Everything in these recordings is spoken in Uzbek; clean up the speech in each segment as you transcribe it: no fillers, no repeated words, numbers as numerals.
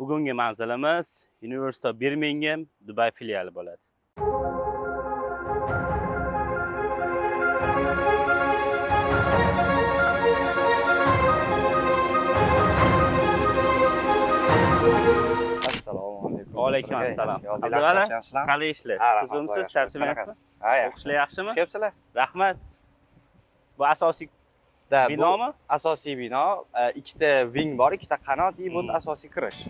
Bugungi manzilimiz University of Birmingham Dubai filiali bo'ladi. Assalomu alaykum. Va alaykum assalom. Abdulali, qalay ishlar? Tuzumsiz, charchamayapsizmi? O'qishlar yaxshimi? Chiqyapsizlar? Rahmat. Bu asosiy binomi? Asosiy bino, ikkita wing bor, ikkita qanot, bu asosiy kirish.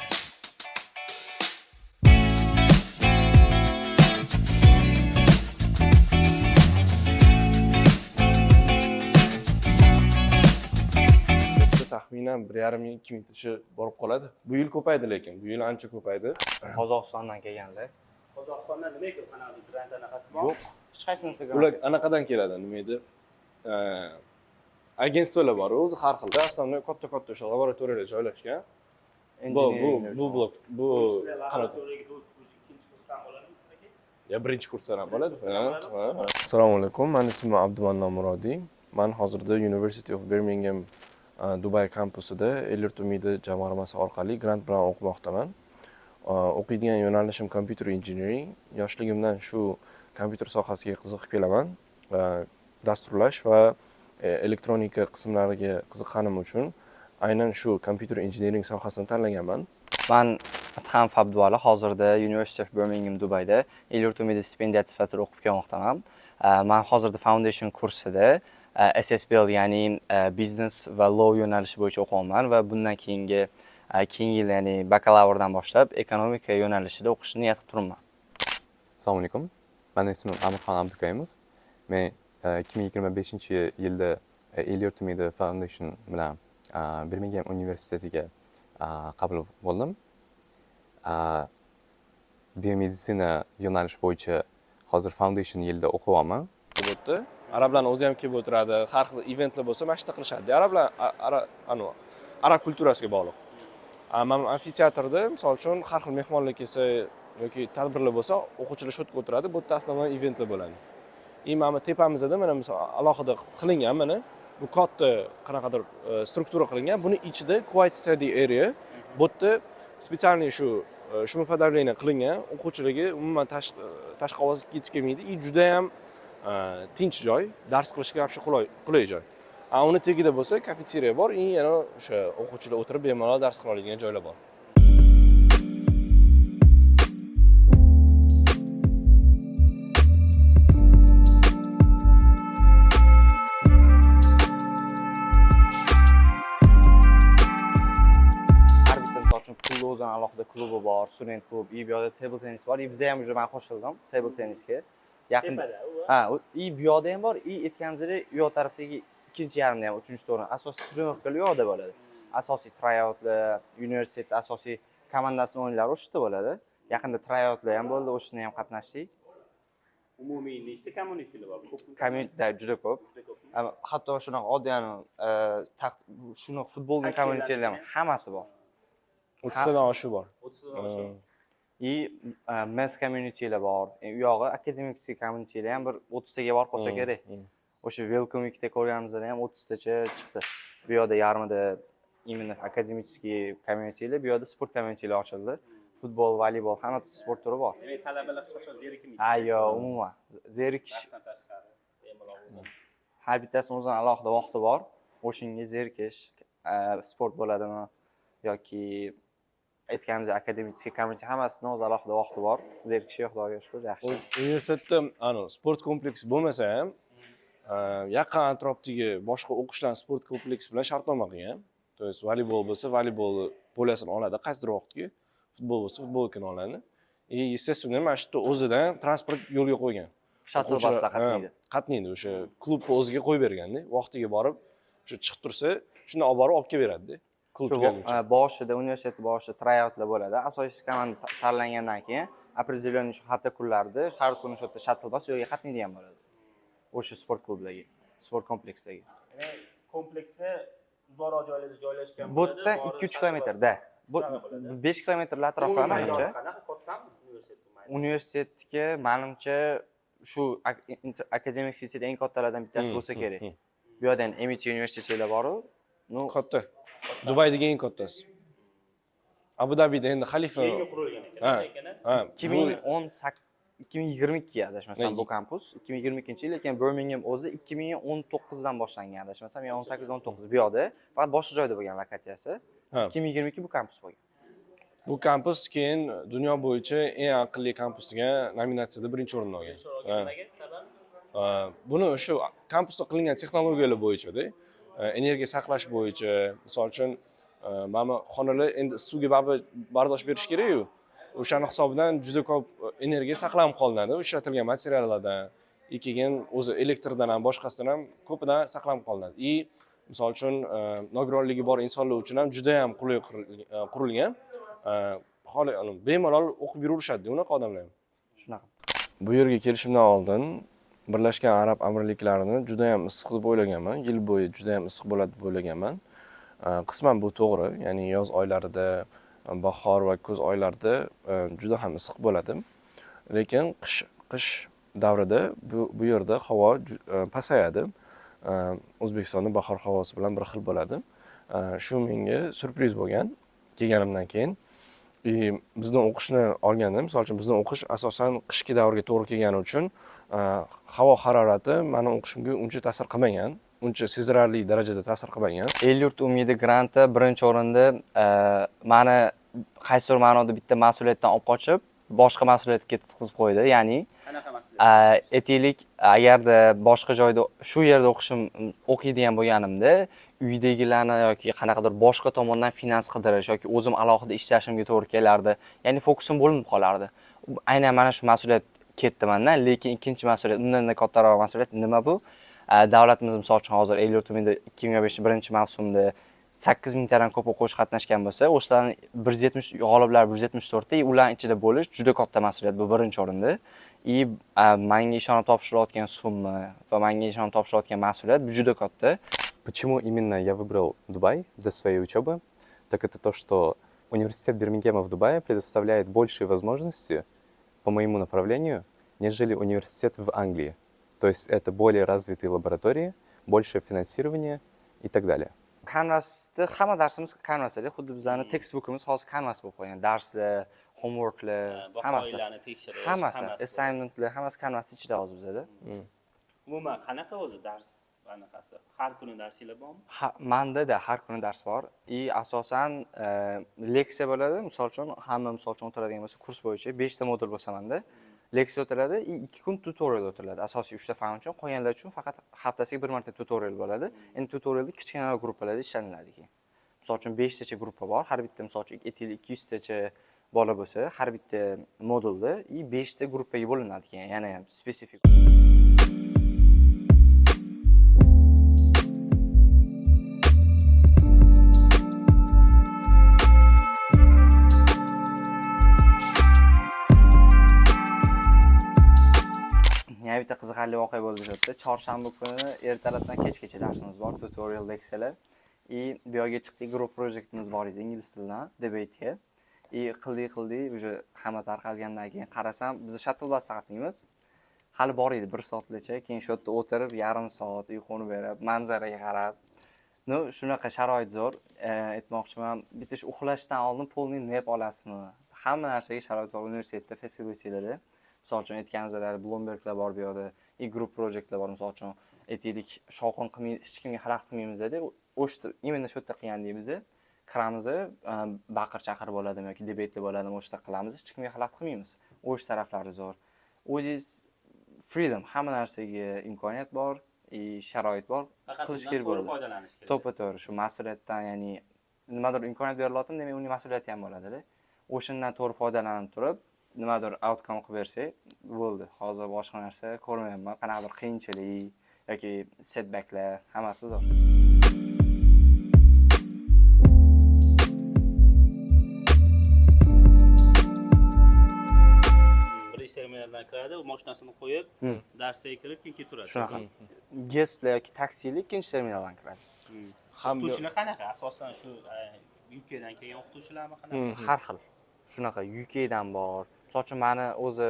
Taxminan 1,5-2 ming kishi borib qoladi. Bu yil ko'paydi lekin, bu yil ancha ko'paydi. Qozog'istondan kelganlar. Qozog'istondan nima ko'p qanaqa brend anaqasi bor? Yo'q, hech qaysinisi Ular anaqadan keladi, nima edi? Agentstvalar bor, o'zi har xil. Asosiy katta-katta o'sha laboratoriyalar joylashgan. Bu blok, bu laboratoriyaga ikkinchi kursdan bo'ladimi sizlarga? Ya birinchi kursdan ham bo'ladi. Assalomu alaykum. Men ismim Abdumanno Murodiy. Men hozirda University of Birmingham Dubai kampusida Elliot Umidi jamg'armasi orqali grant bilan o'qimoqdaman. O'qiydigan yo'nalishim computer engineering. Yoshligimdan shu kompyuter sohasiga qiziqib kelaman. Dasturlash va elektronika qismlariga qiziqqanim uchun aynan shu computer engineering sohasini tanlaganman. Men Hamf Abduvali hozirda University of Birmingham Dubayda Elliot Umidi stipendiyat sifatida o'qib kelmoqdaman. Men hozirda foundation kursida SSBL ya'ni business va law yo'nalishi bo'yicha o'qiyapman va bundan keyingi yil ya'ni bakalavrdan boshlab ekonomika yo'nalishida o'qishni niyat qilib turibman. Assalomu alaykum. Mening ismim Amirxon Abdukayimov. Men 2025-yilda Elliot Umidi Foundation bilan Birmingham universitetiga qabul bo'ldim. Biomeditsina yo'nalishi bo'yicha hozir foundation yilda o'qiyapman. Bo'pti. Arablarning o'zi ham kelib o'tiradi, har xil eventlar bo'lsa mana shu qilishadi. Arablar arab kulturasiga bog'liq. Men amfiteatrda, misol uchun, har xil mehmonlar kelsa yoki tadbirlar bo'lsa, o'quvchilar shu yerga o'tiradi, bu yerda aslida eventlar bo'ladi. Mana tepamizda mana misol alohida qilingan mana bu katta qanaqadir struktura qilingan. Buni ichida quiet study area, bu yerda spesialniy shu shumopadavleniya qilingan, o'quvchilarga umuman tashqi ovoz yetib kelmaydi. Juda ham tinch joy, dars qilishga yaxshi qulay joy. Uni tagida bo'lsa kafeteriya bor, yana o'sha o'quvchilar o'tirib bemalol dars qila oladigan joylar bor. Har bitta misol uchun klubda o'zining alohida klubi bor, student klub, bu yerda table tennis bor. Bizda ham уже men qo'shildim table tennisga. Yaqinda. Bu yoqda ham bor, aytganingizdek, u yoq tarafdagi ikkinchi yarimda ham, uchinchi to'rni asosiy trenovkalar u yoqda bo'ladi. Asosiy tryoutlar, universitet asosiy komandasining o'yinlari o'sha yerda bo'ladi. Yaqinda tryoutlar ham bo'ldi, o'shada ham qatnashdik. Umumiy nechta communitylar bor? Communitylar juda ko'p. Hatto shunaqa oddiy shunaqa futbolning communitylar ham hammasi bor. 30 dan oshiq bor. 30 dan oshiq. Math communitylar bor. U yog'i akademik communitylar ham bir 30 taga borib qolsa kerak. O'sha welcome weekda ko'rganimizda ham 30 tacha chiqdi. Bu yoqda yarmida именно akademik communitylar, bu yoqda sport communitylar ochildi. Futbol, voleybol, hamma sport turi bor. Demak, talabalar hech qachon zerikmaydi. Yo'q, umuman zerikish. Darsdan tashqari bemalol. Har bittasining o'zining alohida vaqti bor. O'shinga zerikish, sport bo'ladimi yoki aytganimiz akademik community hammasining o'z alohida vaqti bor. Zerikish yo'q, xudoga shukr, yaxshi. Universitetda sport kompleksi bo'lmasa ham, yaqin atrofdagi boshqa o'qishlarni sport kompleksi bilan shartnoma qilgan. To есть voleybol bo'lsa, voleybol polyasini oladi, qaysidir vaqtga. Futbol bo'lsa, futbolkani oladi. Естественно, mana shu yerda o'zidan transport yo'lga qo'ygan. Shuttle basda qatnaydi. Qatnaydi, o'sha klubni o'ziga qo'yib berganda, vaqtiga borib, o'sha chiqib tursa, shuni olib borib olib kelib beradi-da. Boshida, universitet boshida tryoutlar bo'ladi. Asosiy komanda sarlangandan keyin определенный shu hafta kunlarida har kuni shu yerda shuttle bas yo'lga qatnaydigan bo'ladi. O'sha sport klubidagi, sport kompleksdagi. Kompleksni uzoqroq joylarda joylashgan bo'ladi. Bu yerda 2-3 kilometrda. Bu 5 kilometrlar atrofida menimcha. Qanaqa kattami universitet? Universitetga menimcha shu akademik sitida eng kattalardan bittasi bo'lsa kerak. Bu yerda MIT universitetlar bor-ku. Katta. Dubaydagi eng kattasi. Abu Dabida endi xalifa. Yangi qurilgan Ha, ekan. ha. 2022 adashmasam bu kampus 2022 yil, lekin Birmingham o'zi 2019 dan boshlangan adashmasam, yo 18-19 bu yoqda, faqat boshqa joyda bo'lgan lokatsiyasi. 2022 bu kampus bo'lgan. Bu kampus keyin dunyo bo'yicha eng aqlli kampusga nominatsiyada birinchi o'rinni olgan. Buni shu kampusda qilingan texnologiyalar bo'yicha-da, energiya saqlash bo'yicha, misol uchun, mana xonalar endi suvga bardosh berish kerak-ku. O'shani hisobidan juda ko'p energiya saqlanib qolinadi, ishlatilgan materiallardan, keyin o'zi elektrdan ham, boshqasidan ham ko'pidan saqlanib qolinadi. Misol uchun, nogironligi bor insonlar uchun ham juda ham qulay qurilgan. Bemalol o'qib yuraverishadi unaqa odamlar ham. Shunaqa. Bu yerga kelishimdan oldin Birlashgan Arab Amirliklarini juda ham issiq deb o'ylaganman. Yil bo'yi juda ham issiq bo'ladi deb o'ylaganman. Qisman bu to'g'ri, ya'ni yoz oylarida, bahor va kuz oylarida juda ham issiq bo'ladi. Lekin qish davrida bu yerda havo pasayadi. O'zbekistonning bahor havosi bilan bir xil bo'ladi. Shu menga surpriz bo'lgan kelganimdan keyin. Bizdan o'qishni olgandim. Misol uchun bizdan o'qish asosan qishki davrga to'g'ri kelgani uchun havo harorati meni o'qishimga uncha ta'sir qilmagan, uncha sezilarli darajada ta'sir qilmagan. El-yurt umidi granti birinchi o'rinda meni qaysidir ma'noda bitta mas'uliyatdan olib qochib, boshqa mas'uliyatga tutqizib qo'ydi. Ya'ni Qanaqa mas'uliyat? Aytaylik, agarda boshqa joyda shu yerda o'qiydigan bo'lganimda, uydagilarni yoki qanaqadir boshqa tomondan finans qidirish yoki o'zim alohida ishlashimga to'g'ri kelardi. Ya'ni fokusim bo'linib qolardi. Aynan mana shu mas'uliyat ketdi mendan, lekin ikkinchi mas'uliyat, undan kattaroq mas'uliyat nima bu? Davlatimiz misol uchun hozir El-yurt umidi 2025 birinchi mavsumda 8 mingtadan ko'p o'quvchi qatnashgan bo'lsa, o'shalarning 170 g'oliblar 174 ta, ularning ichida bo'lish juda katta mas'uliyat, bu birinchi o'rinda. Menga ishonib topshirilayotgan summa va menga ishonib topshirilayotgan mas'uliyat juda katta. Почему именно я выбрал Дубай для своей учебы? Так это то, что университет Бирмингема в Дубае предоставляет большие возможности по моему направлению, нежели университет в Англии. То есть это более развитые лаборатории, большее финансирование и так далее. Canvasda hamma darsimiz Canvasda, xuddi bizning textbookimiz hozir Canvas bo'lib qolgan. Darslar, homeworklar, hammasi, hammasi, assignmentlar, hammasi Canvas ichida hozir bizda. Umuman qanaqa o'zi dars anaqasi? Har kuni darsinglar bormi? Menda har kuni dars bor. Asosan leksiya bo'ladi. Misol uchun, hamma misol uchun o'tiradigan bo'lsa, kurs bo'yicha 5 ta modul bo'lsa menda. Leksiya o'tiladi, 2 kun tutorial o'tiladi. Asosiy 3 ta fan uchun, qolganlar uchun faqat haftasiga bir marta tutorial bo'ladi. Endi tutorialda kichkina gruppalarda ishlaniladi keyin. Misol uchun 5 tacha gruppa bor. Har bitta misol uchun 200 tacha bola bo'lsa, har bitta modulda 5 ta gruppaga bo'linadi keyin, yana ham spesifik. Yana bitta qiziqarli voqea bo'ldi o'sha yerda. Chorshanba kuni ertalabdan kechgacha darsimiz bor, tutorial leksiyalar. Bu yerga chiqdik, group projektimiz bor edi ingliz tilidan, debate'ga. Qildik, o'sha hamma tarqalgandan keyin qarasam, biz shuttle bus saqatlaymiz. Hali bor edi 1 soatgacha, keyin shu yerda o'tirib, yarim soat uyquni berib, manzaraga qarab. Shunaqa sharoit zo'r. Aytmoqchiman, bitta uxlashdan oldin polni nap olasizmi? Hamma narsaga sharoit bor universitetda, facilitalarda. Misol uchun aytganimizdek, Bloomberglar bor bu yerda, group projektlar bor, misol uchun aytaylik, shovqin qilmaymiz, hech kimga xalaqit qilmaymiz deb, o'shda imенно shu yerda qilgandaymiz. Kiramiz, baqir-chaqir bo'ladimi yoki debatlar bo'ladimi, o'shda qilamiz, hech kimga xalaqit qilmaymiz. O'sh taraflari zo'r. O'zingiz freedom, hamma narsaga imkoniyat bor, sharoit bor, qilish kerak bo'ladi. To'ppa-to'g'ri, shu mas'uliyatdan, ya'ni nimadir imkoniyat berilyapti, demak, uning mas'uliyati ham bo'ladi. O'shandan to'g'ri foydalanib turib, nimadir outcome qilib bersak, bo'ldi. Hozir boshqa narsa ko'rmayapman. Qanaqadir qiyinchilik yoki setbacklar, hammasi zo'r. Birinchi terminaldan kiradi, u mashinasini qo'yib, darsga kirib, keyin keturadi. Shunaqa. Guestlar yoki taksilar ikkinchi terminaldan kiradi. O'qituvchilar qanaqa? Asosan shu UK dan kelgan o'qituvchilarmi qanaqa? Har xil. Shunaqa UK dan bor. Misol uchun meni o'zi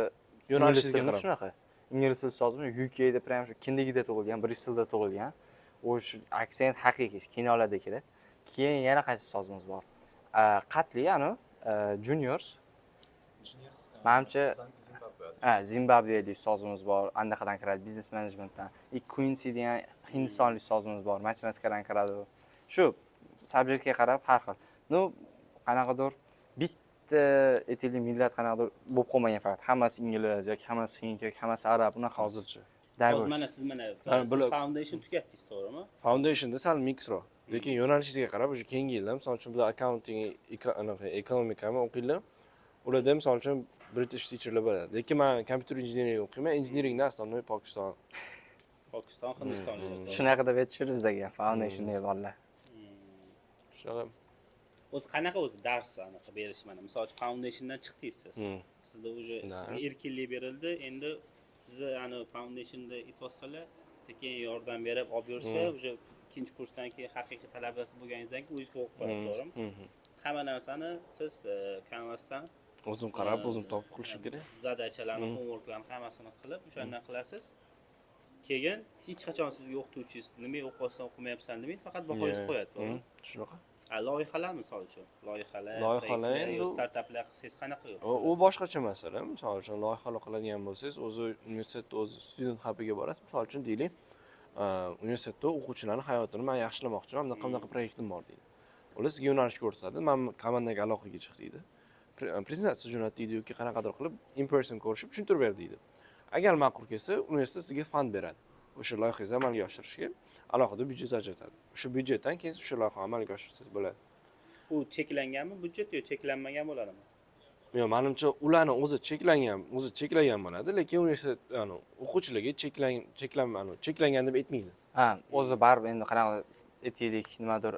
yo'nalishingizga qarab shunaqa. Ingliz tili ustozim UKda prям shu Kindigida tug'ilgan, Bristolda tug'ilgan. O'sha aksent haqiqiy kinolardagida. Keyin yana qaysi ustozimiz bor? Qatli, juniors. Manimcha zimbabvelik ustozimiz bor, andaqadan kiradi, biznes menejmentdan. Quincy degan hindistonlik ustozimiz bor, matematikadan kiradi. Shu subjektga qarab har xil. No, qanaqadir bitta aytaylik millat qanaqadir bo'lib qolmagan faqat. Hammasi ingliz yoki hammasi hind yoki hammasi arab, unaqa hozircha. Hozir mana siz foundation tugatdingiz, to'g'rimi? Foundationda sal miksroq. Lekin yo'nalishiga qarab, o'sha keyingi yilda, misol uchun bular accounting, ekonomikani o'qiylar. Ularda misol uchun British teacherlar bo'ladi. Lekin men computer engineering o'qiyman. Engineeringda aslan Pokiston, Hindiston. Shunaqa deb aytishadi bizga foundationli bolalar. Shunaqa. O'zi qanaqa dars anaqa berish mana. Misol uchun foundationdan chiqdingiz siz. Sizda o'zi sizga erkinlik berildi. Endi sizni ani foundationda itvasalar, sekin yordam berib olib yursa, o'sha ikkinchi kursdan keyin haqiqiy talabasi bo'lganingizdan keyin o'zingiz o'qib borasiz, to'g'rimi? Hamma narsani siz Canvasdan o'zim qarab, o'zim topib qilishim kerak. Zadachalarni, homeworklarni hammasini qilib, o'shandan qilasiz. Keyin hech qachon sizga o'qituvchingiz nima o'qiyapsan, o'qimayapsan demaydi, faqat bahoyingizni qo'yadi, to'g'rimi? Shunaqa. Loyihalar misol uchun, loyihalar endi startaplar qilsangiz qanaqa yo'q? U boshqacha masala. Misol uchun loyihalar qiladigan bo'lsangiz, o'zi universitetda o'zi student hub-ga borasiz. Misol uchun deylik, universitetda o'quvchilarning hayotini men yaxshilamoqchiman, bunaqa proyektim bor deydi. Ular sizga yo'nalish ko'rsatadi, men komandaga aloqaga chiq deydi. Prezentatsiya jo'nat deydi yoki qanaqadir qilib in person ko'rishib tushuntirib ber deydi. Agar ma'qul kelsa, universitet sizga fond beradi. O'sha loyihangizni amalga oshirishga alohida byudjet ajratadi. O'sha byudjetdan keyin o'sha loyihani amalga oshirsangiz bo'ladi. U cheklanganmi byudjet yoki cheklanmagan bo'ladimi? Yo'q, menimcha ularni o'zi cheklagan bo'ladi, lekin universitet o'quvchilarga cheklangan deb aytmaydi. O'zi baribir endi qanaqa aytaylik, nimadir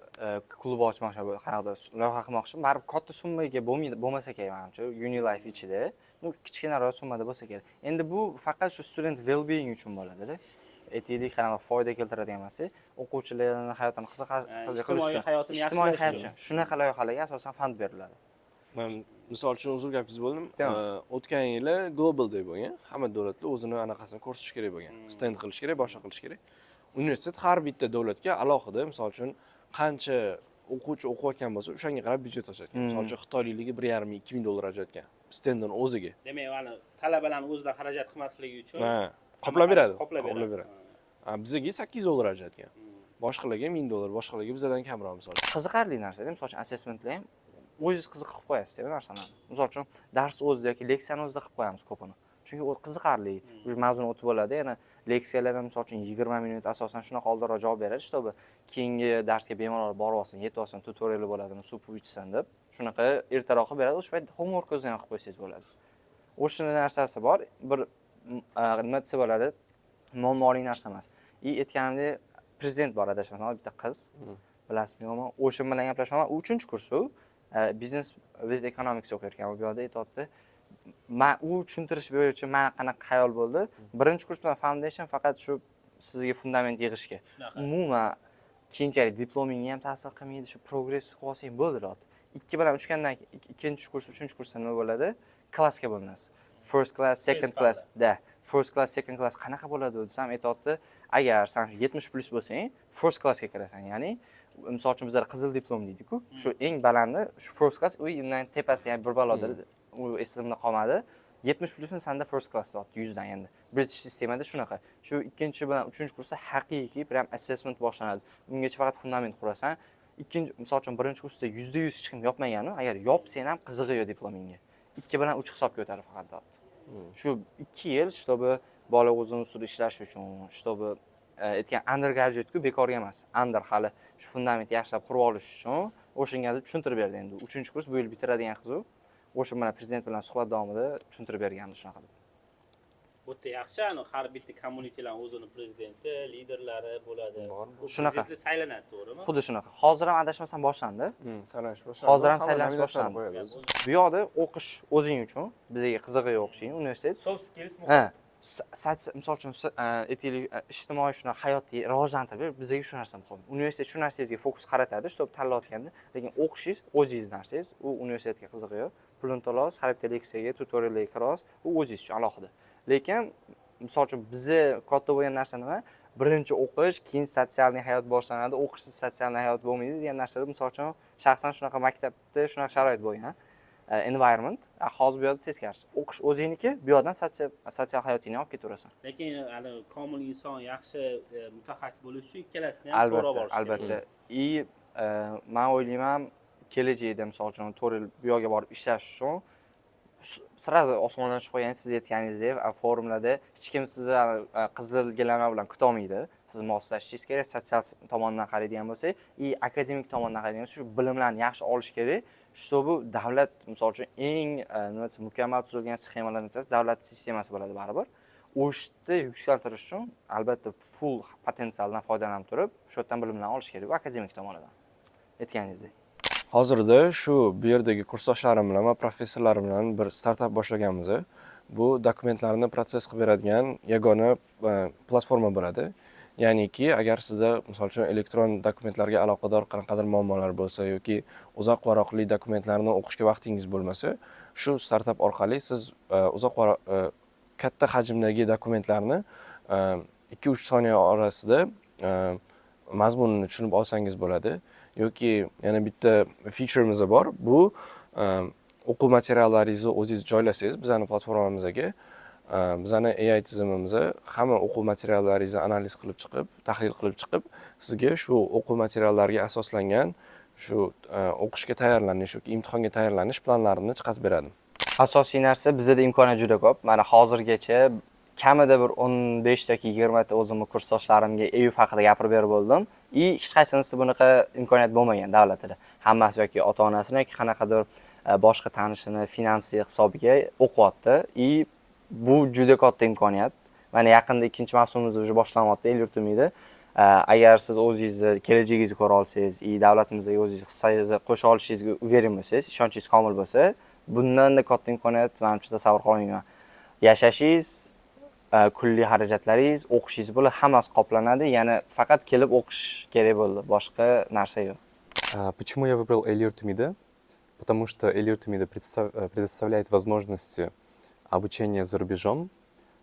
klub ochmoqchi bo'lib, qanaqadir loyiha qilmoqchi, baribir katta summaga bo'lmasa kerak menimcha, Unilife ichida. Kichkinaroq summada bo'lsa kerak. Endi bu faqat shu student well-being uchun bo'ladi-da. Aytaylik, qanaqa foyda keltiradigan emas, o'quvchilarning hayotini qiziqarli ijtimoiy hayot uchun shunaqa loyihalarga asosan fond beriladi. Men misol uchun uzr gapingiz bo'ldim. O'tgan yili Global Day bo'lgan. Hamma davlatlar o'zini anaqasini ko'rsatish kerak bo'lgan. Stand qilish kerak, boshqa qilish kerak. Universitet har bitta davlatga alohida, misol uchun qancha o'quvchi o'qiyotgan bo'lsa, o'shanga qarab byudjet ajratgan. Misol uchun Xitoylikligi 1,5-2 ming dollar ajratgan. Standdan o'ziga. Demak, mana talabalarning o'zidan xarajat qilmasligi uchun qoplab beradi. Bizga 800 dollar ajratgan. Boshqalarga 1000 dollar, boshqalarga bizdan kamroq misol. Qiziqarli narsa, misol uchun assessmentlar ham o'zingiz qiziqib qilib qo'yasiz bu narsani. Misol uchun dars o'zida yoki leksiyani o'zida qilib qo'yamiz ko'pini. Chunki u qiziqarli, o'sha mavzuni o'tib bo'ladi. Yana leksiyalardan misol uchun 20 minut asosan shunaqa oldinroq javob beradi, чтобы keyingi darsga bemalol borib olsin, yetib olsin, tutorial bo'ladimi, sup ichsin deb. Shunaqa ertaroq qilib beradi. O'sha paytda homework o'zini ham qilib qo'ysangiz bo'ladi. O'sha narsasi bor, bir nima desa bo'ladi, muammoli narsa emas. Aytganimdek, prezident bor adashmasam, bitta qiz, bilasizmi yo'qmi? O'sha bilan gaplashaman, u 3-kurs u, business with economics o'qiyotgan. Bu yerda aytayapti, men u tushuntirish bo'yicha men qanaqa xayol bo'ldi? Birinchi kurs bilan foundation faqat shu sizga fundament yig'ishga. Umuman keyinchalik diplomingga ham ta'sir qilmaydi, shu progress qilib olsang bo'ldi. 2 bilan 3gandan ikkinchi kurs, 3-kursda nima bo'ladi? Klassga bo'linasiz. First class, second class da. First class, second class qanaqa bo'ladi desam, aytayapti, agar sen 70+ bo'lsang, first classga kirasan. Ya'ni misol uchun bizlar qizil diplom deydik-ku, shu eng balandi shu first class, undan tepasi ham bir balodir. U esimda qolmadi. 70+ sanda first class dot 100 dan endi. British sistemada shunaqa. Shu 2-3-kursda haqiqiy prям assessment boshlanadi. Ungacha faqat fundament qurasan. Misol uchun birinchi kursda 100% hech kim yopmagani, agar yopsang ham qizig'i yo'q diplomingga. 2 bilan 3 hisobga o'tadi faqat dot. Shu 2 yil, чтобы bola o'zini ustida ishlash uchun, чтобы aytgan undergraduate-ku bekorga emas. Under hali shu fundamentni yaxshilab qurib olish uchun o'shanga tushuntirib berdi endi. 3-kurs bu yil bitiradigan qiz u. O'sha mana prezident bilan suhbat davomida tushuntirib bergandi shunaqa deb. O'ta yaxshi, har bitta communitylar o'zini prezidenti, liderlari bo'ladi. Shunaqa saylanadi, to'g'rimi? Xuddi shunaqa. Hozir ham adashmasam boshlandi. Saylash boshlandi. Hozir ham saylanish boshlandi. Bu yoqda o'qish o'zing uchun, bizga qizig'i yo'q o'qishing, universitet. Soft skills muhim. Misol uchun aytaylik, ijtimoiy shuna hayotni rivojlantirib, bizga shu narsa muhim. Universitet shu narsangizga fokus qaratadi, чтобы tanlayotganda, lekin o'qishingiz o'zingiz narsangiz, u universitetga qizig'i yo'q. Pulini to'laysiz, har bitta leksiyaga, tutorialga kirasiz, u o'zingiz uchun alohida. Lekin misol uchun bizga katta bo'lgan narsa nima? Birinchi o'qish, keyin sotsial hayot boshlanadi, o'qishsiz sotsial hayot bo'lmaydi degan narsada misol uchun shaxsan shunaqa maktabda shunaqa sharoit bo'lgan. environment. Hozir bu yerda teskarisi. O'qish o'zingniki, bu yerdan sotsial hayotingni olib ketaverasan. Lekin hali komil inson, yaxshi mutaxassis bo'lish uchun ikkalasini ham to'g'ri borish kerak. Albatta. Men o'ylayman, kelajakda misol uchun 4 yil bu yerga borib ishlash uchun sразу osmondan tushib qo'ygan siz aytganingizdek forumlarda hech kim sizni qizilgilama bilan kutolmaydi. Siz moslashishingiz kerak, sotsial tomondan qaraydigan bo'lsak, akademik tomondan qaraydigan bo'lsak, shu bilimlarni yaxshi olish kerak. Чтобы davlat misol uchun eng nima desam mukammal tuzilgan sxemalardan bittasi davlat sistemasi bo'ladi baribir. O'shni yuksaltirish uchun albatta full potensialdan foydalanib turib, shu yerdan bilimlarni olish kerak, bu akademik tomonidan. Aytganingizdek. Hozirda shu bu yerdagi kursdoshlarim bilan va professorlarim bilan bir startap boshlaganmiz. Bu dokumentlarni prosess qilib beradigan yagona platforma bo'ladi. Ya'niki, agar sizda misol uchun elektron dokumentlarga aloqador qanaqadir muammolar bo'lsa yoki uzoq varaqli dokumentlarni o'qishga vaqtingiz bo'lmasa, shu startap orqali siz katta hajmdagi dokumentlarni 2-3 soniya orasida mazmunini tushunib olsangiz bo'ladi. Yoki yana bitta feature'miz bor. Bu o'quv materiallaringizni o'zingiz joylasangiz bizning platformamizga, bizning AI tizimimizda hamma o'quv materiallaringizni analiz qilib chiqib, tahlil qilib chiqib, sizga shu o'quv materiallariga asoslangan shu o'qishga tayyorlanish yoki imtihonga tayyorlanish planlarini chiqarib beradi. Asosiy narsa bizda imkoniyat juda ko'p. Mana hozirgacha kamida bir 15 yoki 20 ta o'zimni kursdoshlarimga EU haqida gapirib berib bo'ldim. Hech qaysinisi bunaqa imkoniyat bo'lmagan davlatida. Hammasi yoki ota-onasini yoki qanaqadir boshqa tanishini finansiy hisobiga o'qiyapti. Bu juda katta imkoniyat. Mana yaqinda ikkinchi mavsumimiz уже boshlanyapti, el yurtimida. Agar siz o'zingizni kelajagingizni ko'ra olsangiz, davlatimizga o'zingiz hissangizni qo'sha olishingizga uverin bo'lsangiz, ishonchingiz komil bo'lsa, bundan-da katta imkoniyat menimcha tasavvur qilolmayman. Yashashingiz, kulli xarajatlaringiz, o'qishingiz bilan hammasi qoplanadi, ya'ni faqat kelib o'qish kerak bo'ldi, boshqa narsa yo'q. Почему я выбрал Эльюр Тумида? Потому что Эльюр Тумида предоставляет возможности обучения за рубежом,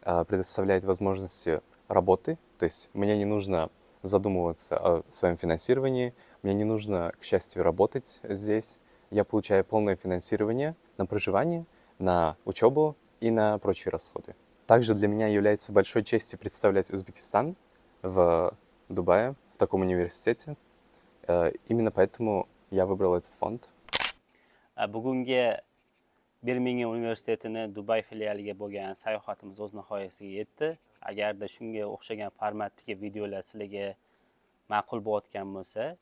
предоставляет возможности работы, то есть мне не нужно задумываться о своем финансировании, мне не нужно, к счастью, работать здесь. Я получаю полное финансирование на проживание, на учебу и на прочие расходы. Также для меня является большой честью представлять Узбекистан в Дубае, в таком университете. Именно поэтому я выбрал этот фонд. Bugungi Birmingham universitetini Dubay filialiga bo'lgan sayohatimiz o'z nihoyasiga yetdi. Agarda shunga o'xshagan formatdagi videolar sizlarga ma'qul bo'layotgan bo'lsa,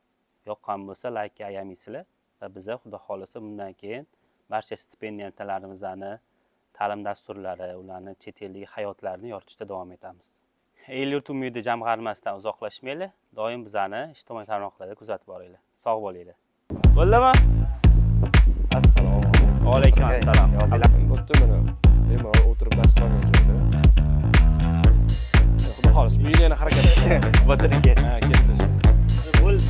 yoqqan bo'lsa, like ayamaysizlar va biza xudo xolisa bundan keyin barcha stipendiyalarimizni, ta'lim dasturlari, ularni chet eldagi hayotlarini yoritishda davom etamiz. El-yurt umidi jamg'armasidan uzoqlashmanglar, doim bizani ijtimoiy tarmoqlarda kuzatib boringlar. Sog' bo'linglar. Bo'ldimi? Assalomu alaykum. Va alaykum assalom. Bo'pti, mana bemalol o'tirib dars qilgan joyda. Xudo xolis, bu yil yana harakat qilamiz. Bitirib ket. Ha, ketdi. Bo'ldi.